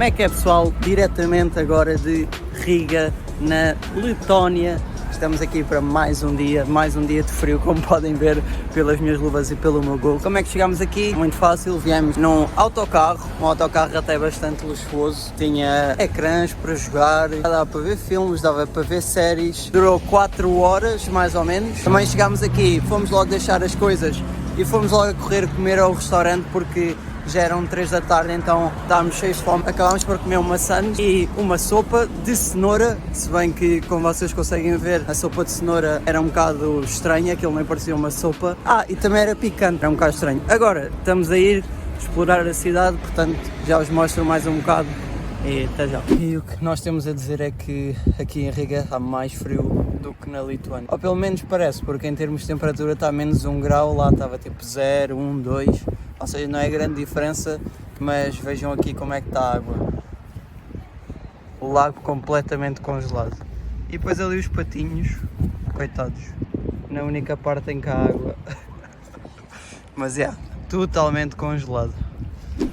Como é que é, pessoal? Diretamente agora de Riga, na Letónia. Estamos aqui para mais um dia de frio, como podem ver pelas minhas luvas e pelo meu gorro. Como é que chegámos aqui? Muito fácil, viemos num autocarro, um autocarro até bastante luxuoso. Tinha ecrãs para jogar, dava para ver filmes, dava para ver séries. Durou 4 horas, mais ou menos. Também chegámos aqui, fomos logo deixar as coisas e fomos logo a correr comer ao restaurante porque já eram 3 da tarde, então estávamos cheios de fome. Acabámos por comer uma sandes e uma sopa de cenoura, se bem que, como vocês conseguem ver, a sopa de cenoura era um bocado estranha, aquilo nem parecia uma sopa. E também era picante, era um bocado estranho. Agora, estamos a ir explorar a cidade, portanto, já os mostro mais um bocado e até já. E o que nós temos a dizer é que aqui em Riga está mais frio do que na Lituânia. Ou pelo menos parece, porque em termos de temperatura está a menos 1 grau, lá estava tipo 0, 1, 2... Ou seja, não é grande diferença, mas vejam aqui como é que está a água. O lago completamente congelado. E depois ali os patinhos, coitados, na única parte em que há água. Mas totalmente congelado.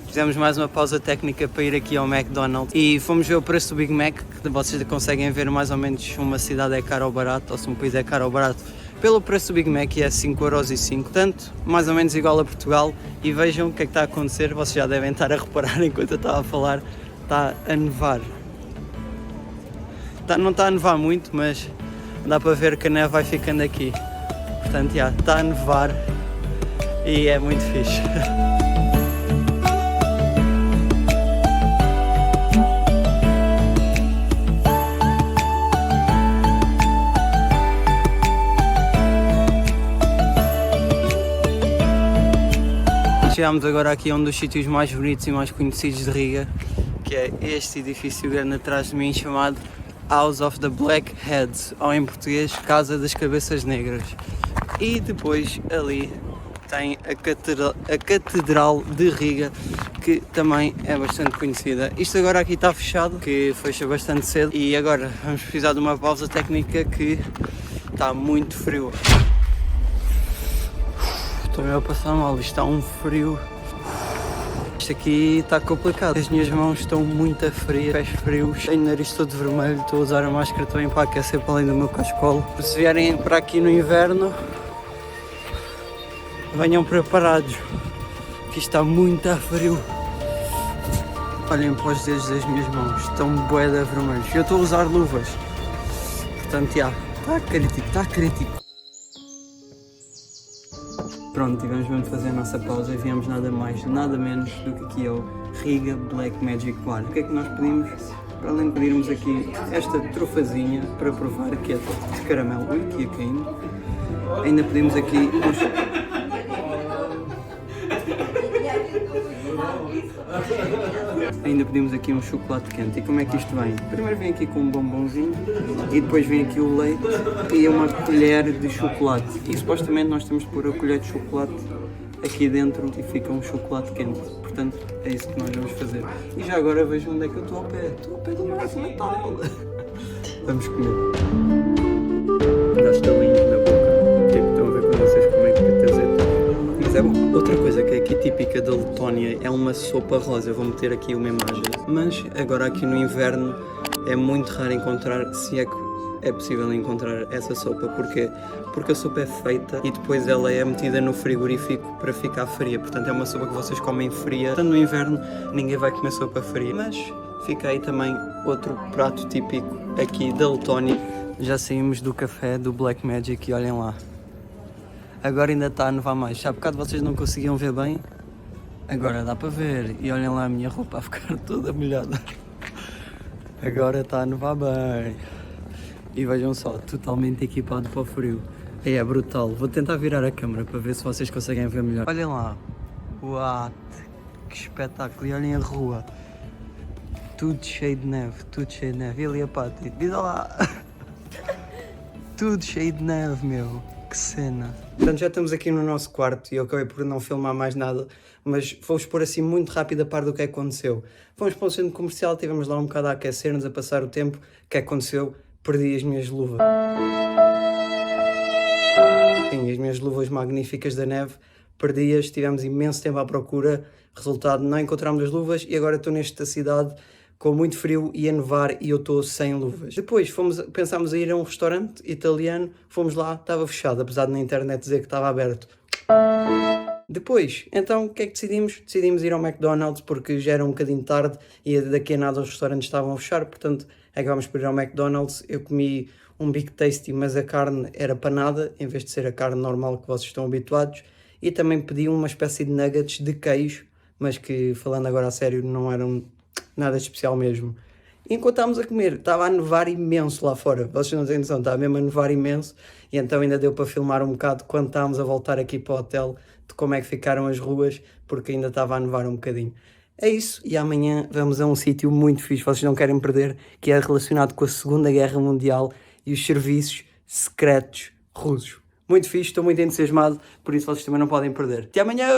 Fizemos mais uma pausa técnica para ir aqui ao McDonald's e fomos ver o preço do Big Mac, que vocês conseguem ver mais ou menos se uma cidade é cara ou barato, ou se um país é caro ou barato. Pelo preço do Big Mac é 5,05€, portanto, mais ou menos igual a Portugal. E vejam o que é que está a acontecer, vocês já devem estar a reparar enquanto eu estava a falar, está a nevar. Não está a nevar muito, mas dá para ver que a neve vai ficando aqui. Portanto, está a nevar e é muito fixe. Chegámos agora aqui a um dos sítios mais bonitos e mais conhecidos de Riga, que é este edifício grande atrás de mim chamado House of the Black Heads, ou em português, Casa das Cabeças Negras. E depois ali tem a Catedral de Riga, que também é bastante conhecida. Isto agora aqui está fechado, que fecha bastante cedo, e agora vamos precisar de uma pausa técnica que está muito frio. Estou mesmo a passar mal, isto está um frio. Isto aqui está complicado. As minhas mãos estão muito frias, pés frios, tenho o nariz todo vermelho, estou a usar a máscara também para aquecer para além do meu cascolo. Se vierem para aqui no inverno, venham preparados, que isto está muito frio. Olhem para os dedos das minhas mãos, estão bué de vermelhos. Eu estou a usar luvas, portanto, está crítico. Pronto, tivemos mesmo de fazer a nossa pausa e viemos nada mais, nada menos do que aqui ao Riga Black Magic Bar. O que é que nós pedimos? Para além de pedirmos aqui esta trufazinha para provar, que é de caramelo, que ia caindo, ainda pedimos aqui um chocolate quente. E como é que isto vem? Primeiro vem aqui com um bombonzinho e depois vem aqui o leite e uma colher de chocolate. E supostamente nós temos de pôr a colher de chocolate aqui dentro e fica um chocolate quente. Portanto, é isso que nós vamos fazer. E já agora vejam onde é que eu estou ao pé. Estou ao pé do nosso Natal. Vamos comer. Dá estalinhos na boca. Estão a ver quando vocês comem petazeta. Mas é bom. Outra coisa que é aqui típica da Letónia é uma sopa rosa. Eu vou meter aqui uma imagem. Mas agora aqui no inverno é muito raro encontrar, se é que é possível encontrar essa sopa. Porquê? Porque a sopa é feita e depois ela é metida no frigorífico para ficar fria. Portanto é uma sopa que vocês comem fria. Portanto no inverno ninguém vai comer sopa fria. Mas fica aí também outro prato típico aqui da Letónia. Já saímos do café do Black Magic e olhem lá. Agora ainda está a nevar mais. Há bocado vocês não conseguiam ver bem. Agora dá para ver. E olhem lá a minha roupa a ficar toda molhada. Agora está a nevar bem. E vejam só, totalmente equipado para o frio. É brutal. Vou tentar virar a câmera para ver se vocês conseguem ver melhor. Olhem lá. Uau, que espetáculo. E olhem a rua. Tudo cheio de neve, tudo cheio de neve. E ali a Pati, diz lá. Tudo cheio de neve, meu. Que cena. Portanto, já estamos aqui no nosso quarto e eu acabei por não filmar mais nada, mas vou-vos pôr assim muito rápido a par do que aconteceu. Fomos para o centro comercial, estivemos lá um bocado a aquecer-nos, a passar o tempo. O que aconteceu? Perdi as minhas luvas. Sim, as minhas luvas magníficas da neve, perdi-as, tivemos imenso tempo à procura. Resultado, não encontramos as luvas e agora estou nesta cidade com muito frio, ia nevar e eu estou sem luvas. Depois pensámos a ir a um restaurante italiano, fomos lá, estava fechado, apesar de na internet dizer que estava aberto. Depois, então, o que é que decidimos? Decidimos ir ao McDonald's porque já era um bocadinho tarde e daqui a nada os restaurantes estavam a fechar, portanto acabámos por ir ao McDonald's. Eu comi um Big Tasty, mas a carne era panada, em vez de ser a carne normal que vocês estão habituados. E também pedi uma espécie de nuggets de queijo, mas que, falando agora a sério, não eram nada especial mesmo. E enquanto estávamos a comer, estava a nevar imenso lá fora. Vocês não têm noção, estava mesmo a nevar imenso. E então ainda deu para filmar um bocado quando estávamos a voltar aqui para o hotel, de como é que ficaram as ruas, porque ainda estava a nevar um bocadinho. É isso, e amanhã vamos a um sítio muito fixe, vocês não querem perder, que é relacionado com a Segunda Guerra Mundial e os serviços secretos russos. Muito fixe, estou muito entusiasmado, por isso vocês também não podem perder. Até amanhã!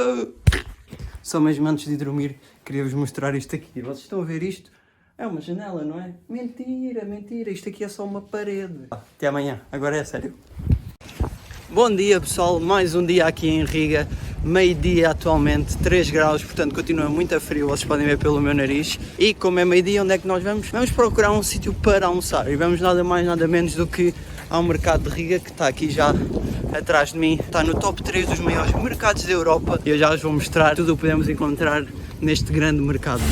Só mesmo antes de dormir, queria-vos mostrar isto aqui. Vocês estão a ver isto? É uma janela, não é? Mentira, mentira, isto aqui é só uma parede. Até amanhã, agora é sério. Bom dia pessoal, mais um dia aqui em Riga, meio-dia atualmente, 3 graus, portanto continua muito a frio, vocês podem ver pelo meu nariz. E como é meio-dia, onde é que nós vamos? Vamos procurar um sítio para almoçar e vamos nada mais nada menos do que ao mercado de Riga, que está aqui já atrás de mim, está no top 3 dos maiores mercados da Europa e eu já vos vou mostrar tudo o que podemos encontrar neste grande mercado.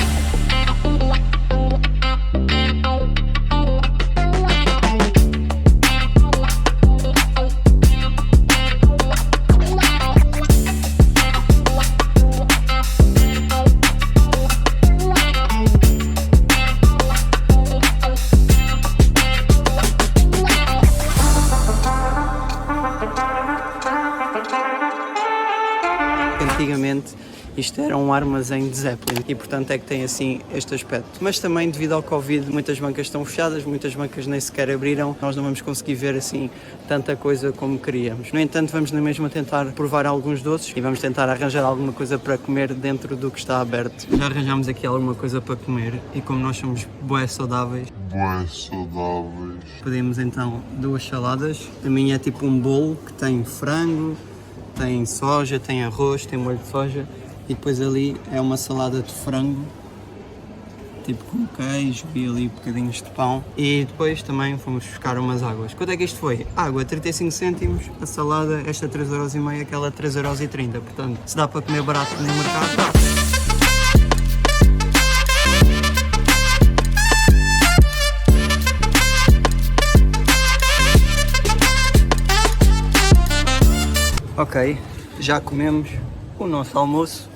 Antigamente isto era um armazém de Zeppelin e portanto é que tem assim este aspecto. Mas também devido ao Covid muitas bancas estão fechadas, muitas bancas nem sequer abriram, nós não vamos conseguir ver assim tanta coisa como queríamos. No entanto vamos na mesma tentar provar alguns doces e vamos tentar arranjar alguma coisa para comer dentro do que está aberto. Já arranjámos aqui alguma coisa para comer e como nós somos bué saudáveis, pedimos então 2 saladas. A minha é tipo um bolo que tem frango, tem soja, tem arroz, tem molho de soja e depois ali é uma salada de frango, tipo com queijo e ali bocadinhos de pão. E depois também fomos buscar umas águas. Quanto é que isto foi? Água 35 cêntimos, a salada esta 3,5€, aquela 3,30€. Portanto, se dá para comer barato no mercado, dá. Ok, já comemos o nosso almoço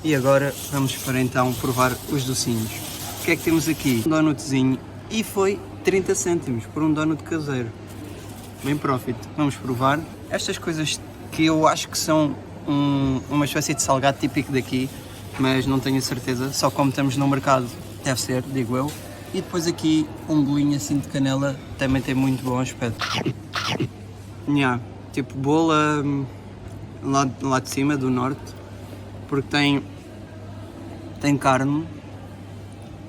e agora vamos para então provar os docinhos. O que é que temos aqui? Um donutzinho e foi 30 cêntimos por um donut caseiro. Bem profit. Vamos provar estas coisas que eu acho que são uma espécie de salgado típico daqui, mas não tenho a certeza, só como estamos no mercado deve ser, digo eu. E depois aqui um bolinho assim de canela, também tem muito bom aspecto. Tipo bola lá de cima, do norte, porque tem carne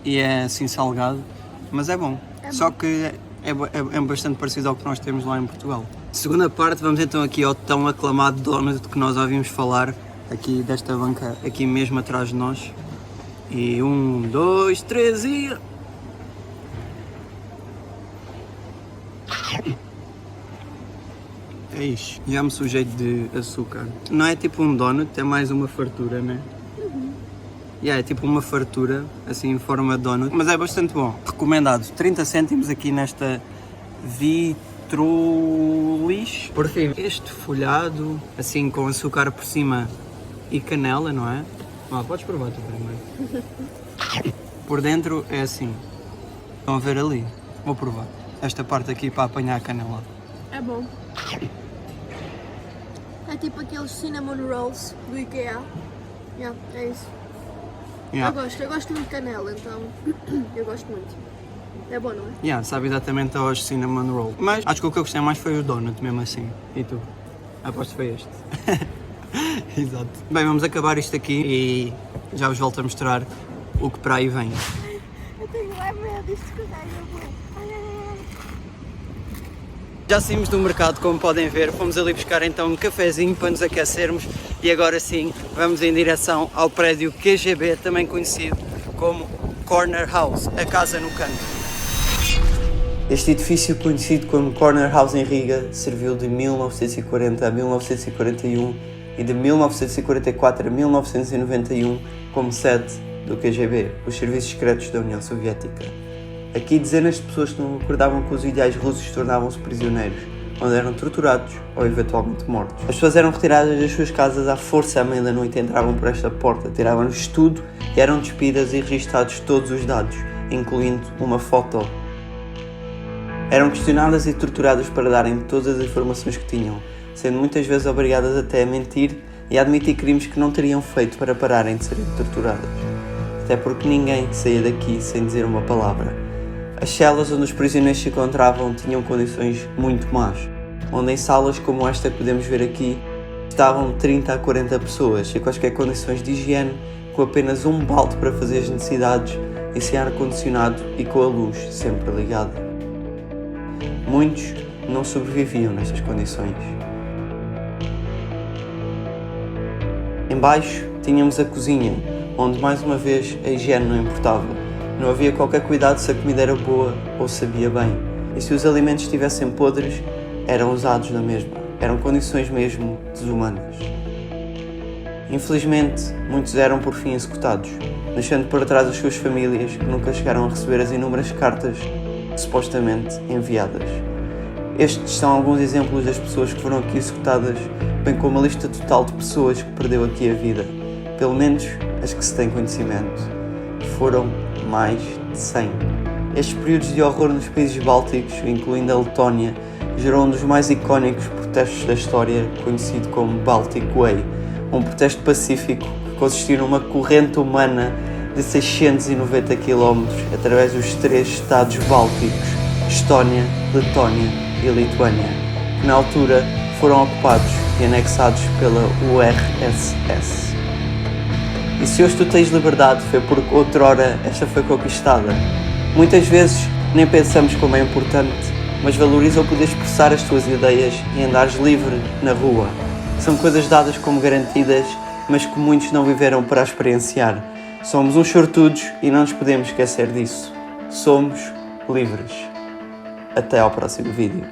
e é assim salgado, mas é bom. Só que é bastante parecido ao que nós temos lá em Portugal. Segunda parte, vamos então aqui ao tão aclamado donut que nós ouvimos falar, aqui desta banca, aqui mesmo atrás de nós. E 1, 2, 3 e... É isto. Já me sujei de açúcar. Não é tipo um donut, é mais uma fartura, né? É tipo uma fartura, assim em forma de donut, mas é bastante bom. Recomendado. 30 cêntimos aqui nesta Vitrolis. Por fim, este folhado, assim com açúcar por cima e canela, não é? Podes provar tu primeiro. Por dentro é assim. Estão a ver ali? Vou provar. Esta parte aqui para apanhar a canela. É bom. É tipo aqueles cinnamon rolls do IKEA. É isso. Eu gosto muito de canela, então eu gosto muito. É bom, não é? Sabe exatamente aos cinnamon roll. Mas acho que o que eu gostei mais foi o donut, mesmo assim. E tu? Aposto que foi este. Exato. Bem, vamos acabar isto aqui e já vos volto a mostrar o que para aí vem. Eu tenho medo disto que eu tenho. Já saímos do mercado, como podem ver, fomos ali buscar então um cafezinho para nos aquecermos e agora sim vamos em direção ao prédio QGB, também conhecido como Corner House, a casa no canto. Este edifício, conhecido como Corner House em Riga, serviu de 1940 a 1941 e de 1944 a 1991 como sede do KGB, os Serviços Secretos da União Soviética. Aqui dezenas de pessoas que não concordavam com os ideais russos tornavam-se prisioneiros, onde eram torturados ou eventualmente mortos. As pessoas eram retiradas das suas casas à força à meia-da-noite, entravam por esta porta, tiravam-lhes tudo e eram despidas e registados todos os dados, incluindo uma foto. Eram questionadas e torturadas para darem todas as informações que tinham, sendo muitas vezes obrigadas até a mentir e a admitir crimes que não teriam feito para pararem de serem torturadas. Até porque ninguém saía daqui sem dizer uma palavra. As celas onde os prisioneiros se encontravam tinham condições muito más, onde em salas como esta que podemos ver aqui estavam 30 a 40 pessoas e quaisquer condições de higiene, com apenas um balde para fazer as necessidades e sem ar-condicionado e com a luz sempre ligada. Muitos não sobreviviam nestas condições. Embaixo tínhamos a cozinha, onde mais uma vez a higiene não importava. Não havia qualquer cuidado se a comida era boa ou sabia bem. E se os alimentos estivessem podres, eram usados na mesma. Eram condições mesmo desumanas. Infelizmente, muitos eram por fim executados, deixando para trás as suas famílias que nunca chegaram a receber as inúmeras cartas supostamente enviadas. Estes são alguns exemplos das pessoas que foram aqui executadas, bem como a lista total de pessoas que perdeu aqui a vida. Pelo menos as que se tem conhecimento. Foram mais de 100. Estes períodos de horror nos países bálticos, incluindo a Letónia, gerou um dos mais icónicos protestos da história, conhecido como Baltic Way, um protesto pacífico que consistiu numa corrente humana de 690 km através dos 3 estados bálticos, Estónia, Letónia e Lituânia, que na altura foram ocupados e anexados pela URSS. E se hoje tu tens liberdade foi porque outrora esta foi conquistada. Muitas vezes nem pensamos como é importante, mas valoriza o poder expressar as tuas ideias e andares livre na rua. São coisas dadas como garantidas, mas que muitos não viveram para experienciar. Somos uns sortudos e não nos podemos esquecer disso. Somos livres. Até ao próximo vídeo.